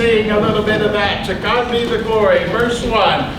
sing a little bit of that. To God be the glory. Verse 1.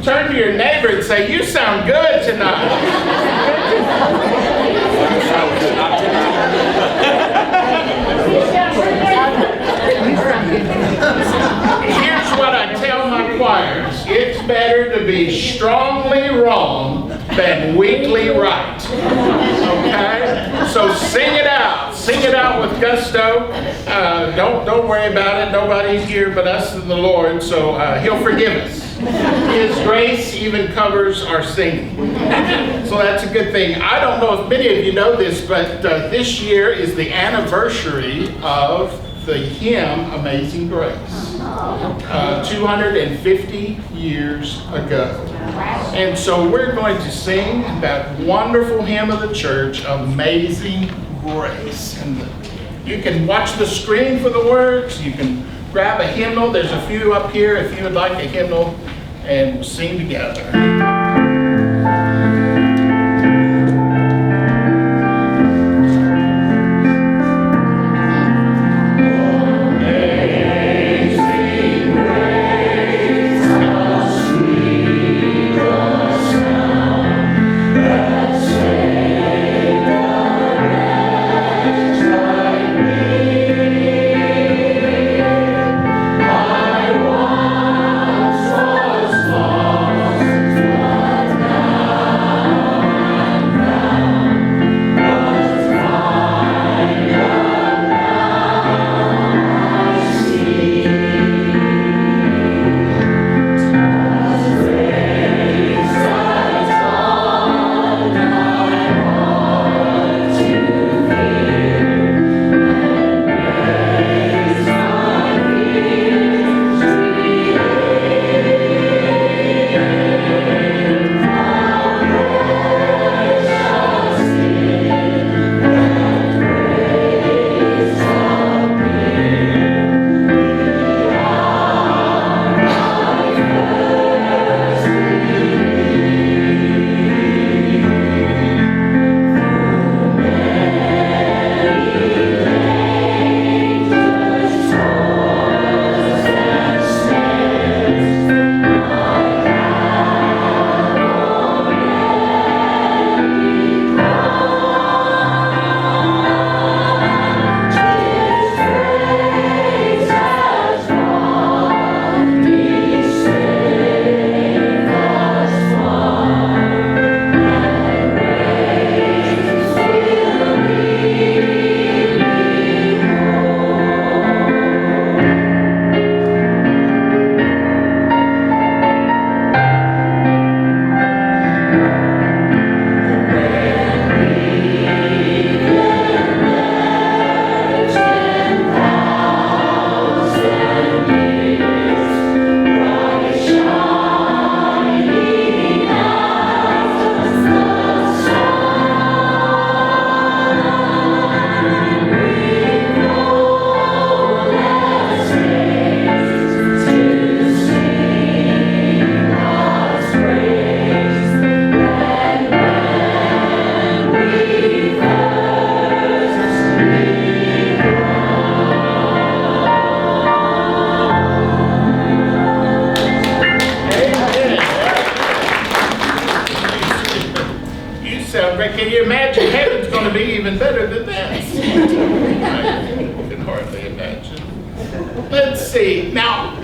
Turn to your neighbor and say, "You sound good tonight." Here's what I tell my choirs. It's better to be strongly wrong than weakly right. Okay? So sing it out. Sing it out with gusto. Don't worry about it. Nobody's here but us and the Lord, so He'll forgive us. His grace even covers our singing. So that's a good thing. I don't know if many of you know this, but this year is the anniversary of the hymn Amazing Grace. 250 years ago. And so we're going to sing that wonderful hymn of the church, Amazing Grace. And you can watch the screen for the words. You can grab a hymnal. There's a few up here if you would like a hymnal, and we'll sing together. I once was lost. But can you imagine heaven's going to be even better than this? I can hardly imagine. Let's see. Now,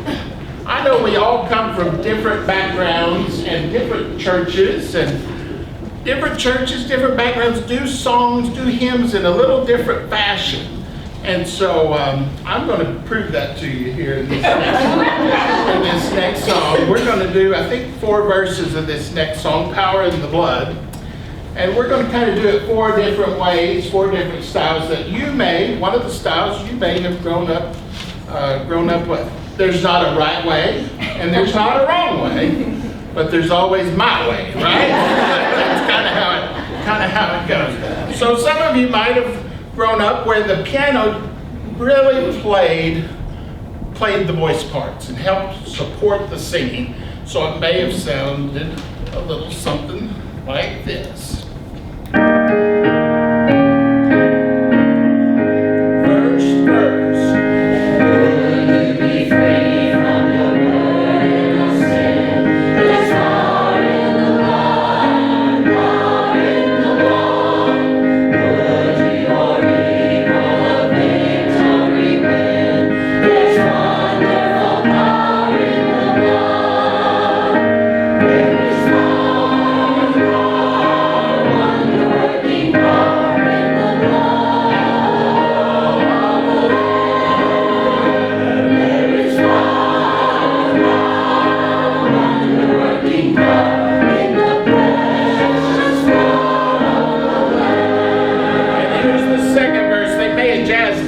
I know we all come from different backgrounds and different churches, different backgrounds do songs, do hymns in a little different fashion. And so I'm going to prove that to you here in this next song. We're going to do, I think, 4 verses of this next song, Power in the Blood. And we're going to kind of do it 4 different ways, 4 different styles that you may, one of the styles you may have grown up with. There's not a right way, and there's not a wrong way, but there's always my way, right? That's kind of how it goes. So some of you might have grown up where the piano really played the voice parts and helped support the singing. So it may have sounded a little something like this. First verse.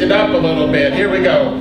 It up a little bit. Here we go.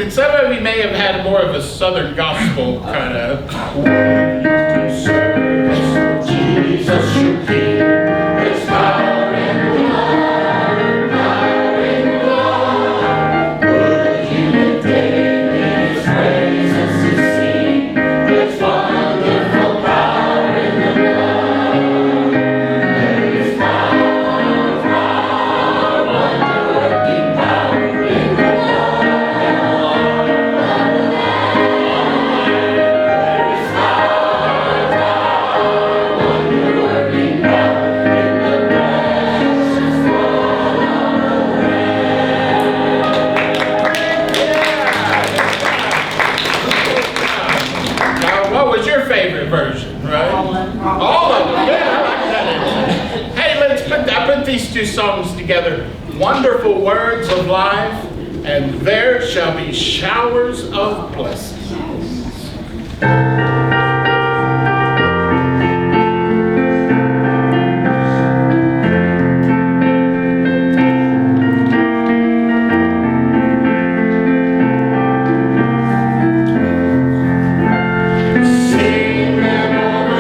Some of you may have had more of a Southern gospel kind of. Jesus, you King, there's power in the blood, power in the blood. Would you lift David, his praises to sing? There's wonderful power in the blood. There is power, wonder-working power in the blood. Version, right? All of them. Yeah, I like that. Hey, I put these 2 songs together. Wonderful words of life, and there shall be showers of blessings. Sing them over.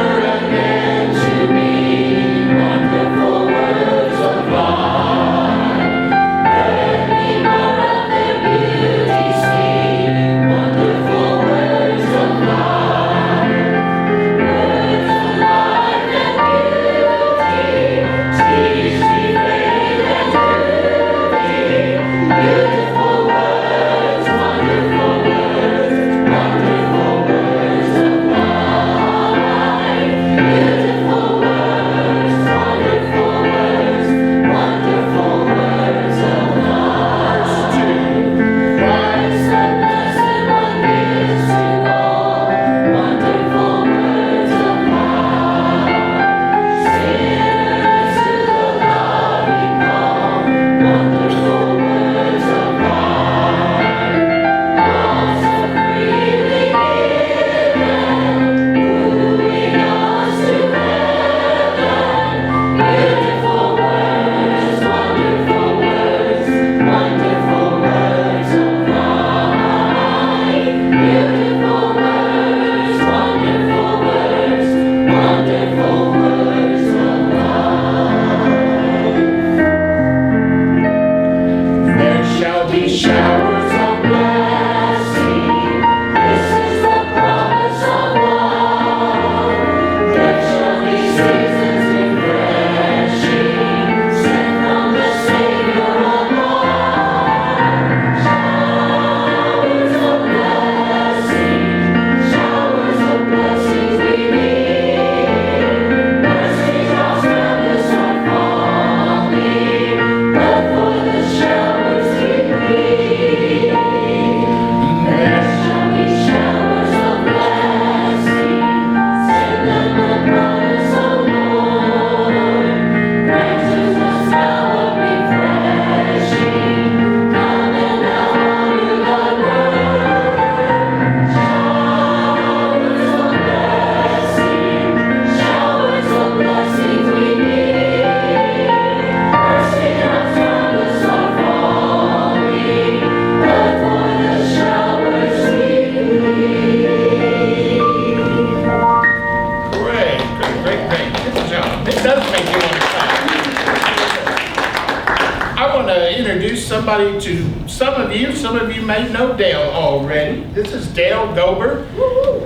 some of you may know Dale already. This is Dale Gober.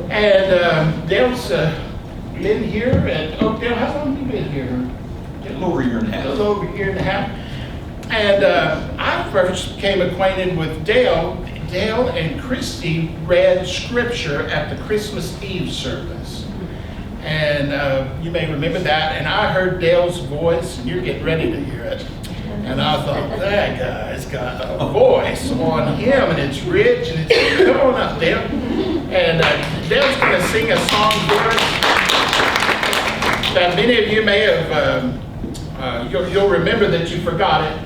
And Dale's been here at Oakdale. How long have you been here? A little over a year and a half. A little over a year and a half. And I first became acquainted with Dale. Dale and Christy read scripture at the Christmas Eve service. And you may remember that. And I heard Dale's voice, and you're getting ready to hear it. And I thought, that guy's got a voice on him, and it's rich, and it's, come on up, Dale. And Dale's going to sing a song for us that many of you may have, you'll remember that you forgot it,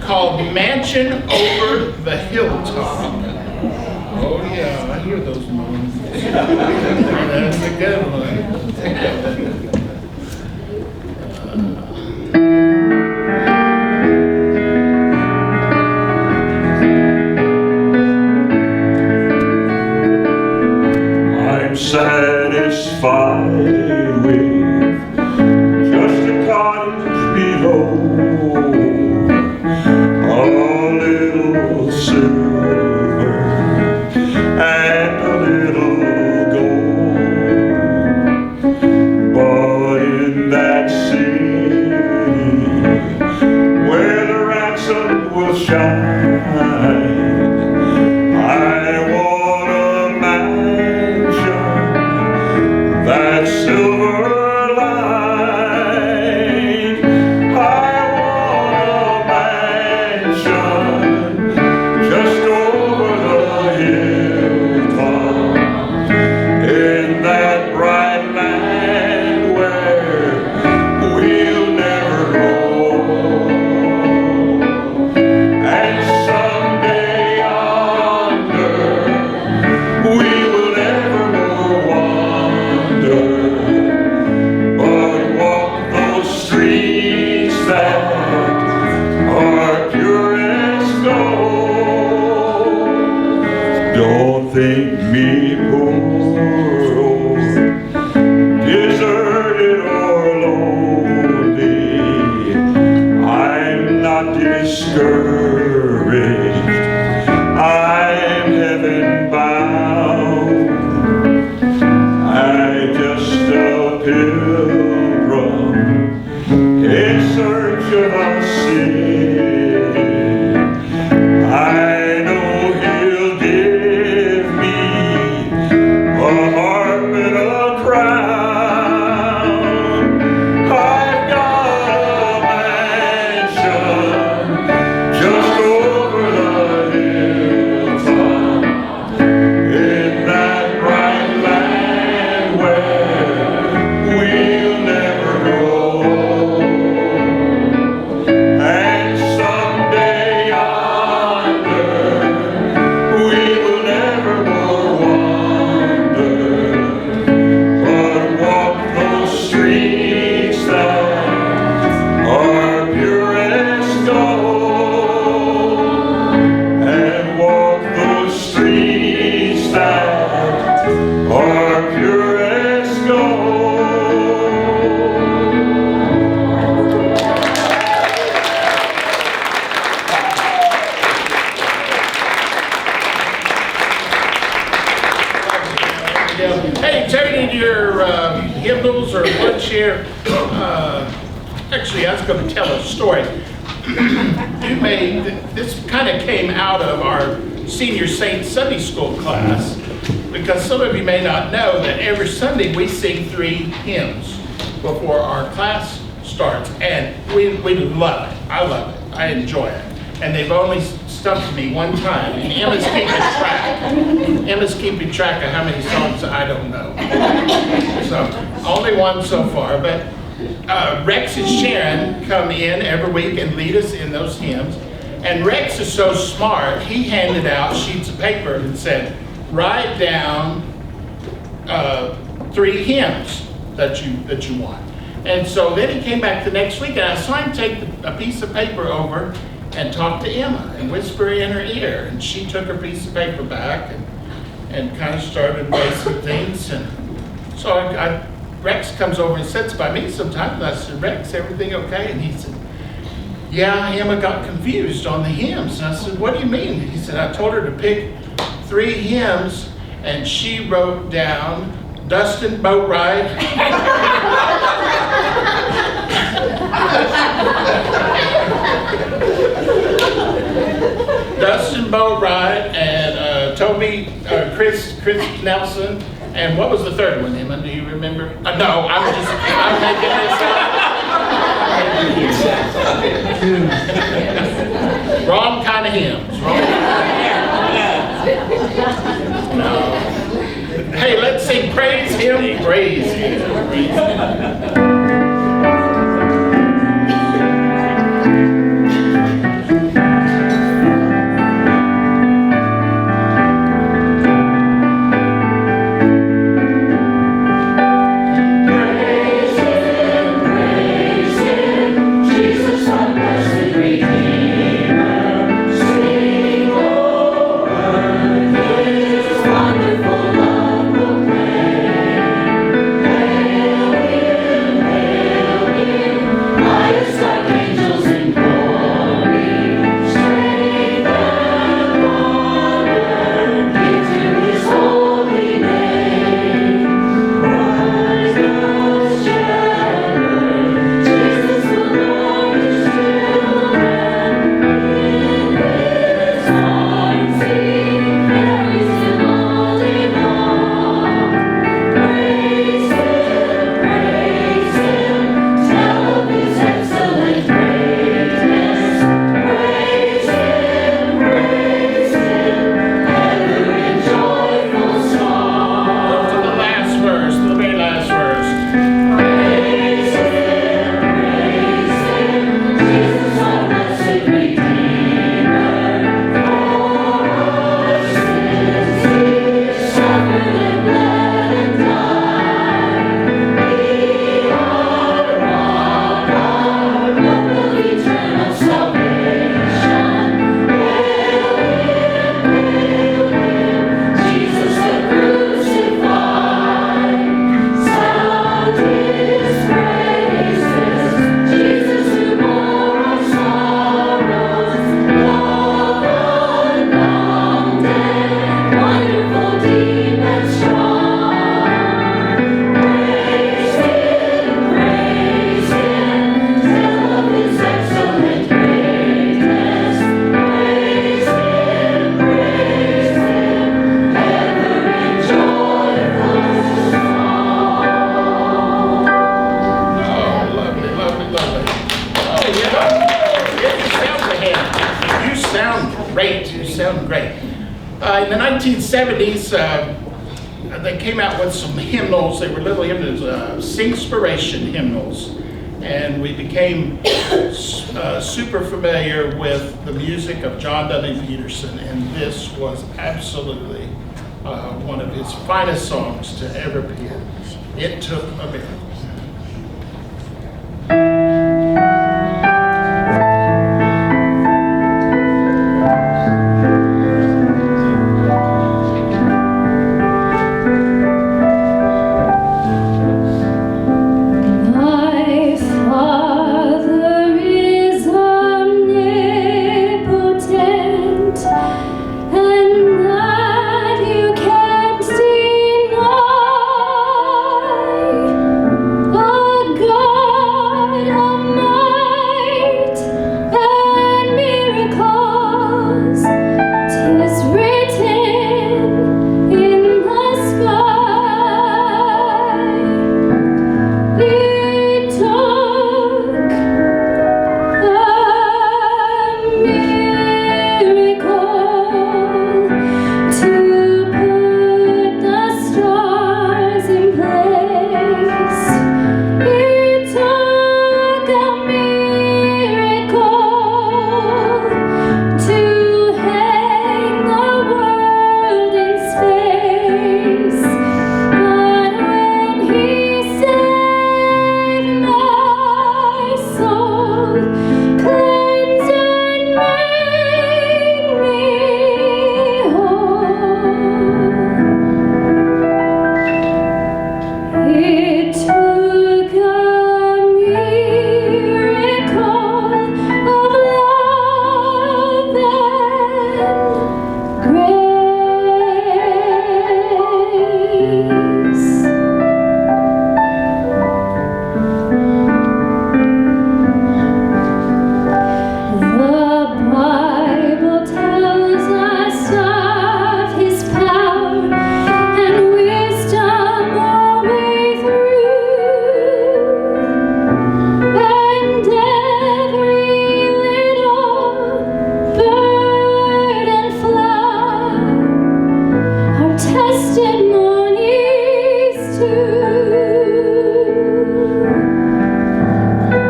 called Mansion Over the Hilltop. Oh yeah, I hear those moans. That's a good one. Satisfied with just a cottage below, a little silver and a little gold. But in that city where the ransom will shine, I want a mansion that silver line. I want a mansion just over the hilltop, in that bright land where we'll never grow. And someday yonder we will never wander, but walk those streets that are pure as gold. Don't think me poor, or deserted or lonely. I'm not discouraged, I'm heaven bound. I'm just a pilgrim in search of a city. I know he'll give me a harp and a crown. I've got a mansion just over the hilltop, in that bright land where we'll never grow. And someday yonder we will never more wander, but walk those streets that are pure as gold, and walk those streets that are pure as gold. Hey, turn in your hymnals or one share. Actually, I was going to tell a story. This kind of came out of our Senior Saint Sunday School class, because some of you may not know that every Sunday we sing 3 hymns before our class starts, and we love it. I love it. I enjoy it. And they've only stumped me one time, and Emma's keeping track. Emma's keeping track of how many songs I don't know. So, only one so far, but Rex and Sharon come in every week and lead us in those hymns. And Rex is so smart, he handed out sheets of paper and said, write down 3 hymns that you want. And so then he came back the next week, and I saw him take a piece of paper over and talk to Emma and whisper in her ear. And she took her piece of paper back and kind of started racing things. And so Rex comes over and sits by me sometimes. And I said, Rex, everything okay? And he said, Yeah, Emma got confused on the hymns. And I said, what do you mean? He said, I told her to pick 3 hymns, and she wrote down Dustin Boatwright. Dustin Boatwright and Toby, Chris Nelson, and what was the third one, Emma? Do you remember? No, I'm making this up. Wrong kind of hymns. No. Hey, let's sing praise him, praise him, praise him. In the 1970s, they came out with some hymnals. They were little hymnals, Singspiration hymnals. And we became super familiar with the music of John W. Peterson. And this was absolutely one of his finest songs to ever pen. It Took a Miracle. And that you can't deny. testimonies too.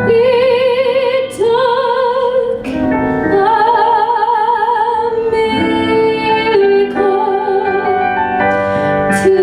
It took a miracle to